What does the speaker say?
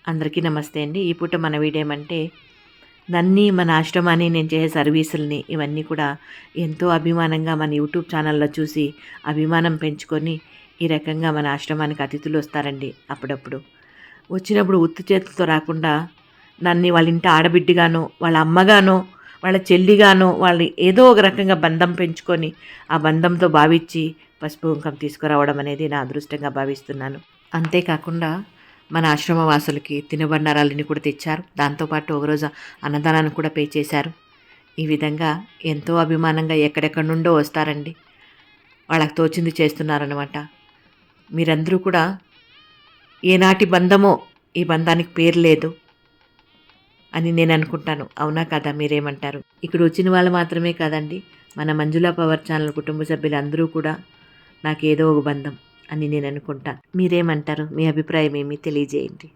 అందరికీ నమస్తే అండి. ఈ పూట మన వీడియో ఏమంటే మన ఆశ్రమాన్ని నేను చేసే సర్వీసుల్ని ఇవన్నీ కూడా ఎంతో అభిమానంగా మన యూట్యూబ్ ఛానల్లో చూసి అభిమానం పెంచుకొని ఈ రకంగా మన ఆశ్రమానికి అతిథులు వస్తారండి. అప్పుడప్పుడు వచ్చినప్పుడు ఉత్తి చేతులతో రాకుండా నన్ను వాళ్ళ ఇంటి ఆడబిడ్డగానో, వాళ్ళ అమ్మగానో, వాళ్ళ చెల్లిగానో వాళ్ళు ఏదో ఒక రకంగా బంధం పెంచుకొని ఆ బంధంతో భావించి పసుపు కుంకం తీసుకురావడం అనేది నా అదృష్టంగా భావిస్తున్నాను. అంతేకాకుండా మన ఆశ్రమ వాసులకి తినుబండారాలని కూడా తెచ్చారు. దాంతోపాటు ఒకరోజు అన్నదానాన్ని కూడా పే చేశారు. ఈ విధంగా ఎంతో అభిమానంగా ఎక్కడెక్కడి నుండో వస్తారండి. వాళ్ళకి తోచింది చేస్తున్నారనమాట. మీరందరూ కూడా ఏనాటి బంధమో ఈ బంధానికి పేరు లేదు అని నేను అనుకుంటాను. అవునా కదా, మీరేమంటారు? ఇక్కడ వచ్చిన వాళ్ళు మాత్రమే కాదండి, మన మంజులా పవర్ ఛానల్ కుటుంబ సభ్యులందరూ కూడా నాకేదో ఒక బంధం అని నేను అనుకుంటాను. మీరేమంటారు? మీ అభిప్రాయం ఏమి తెలియజేయండి.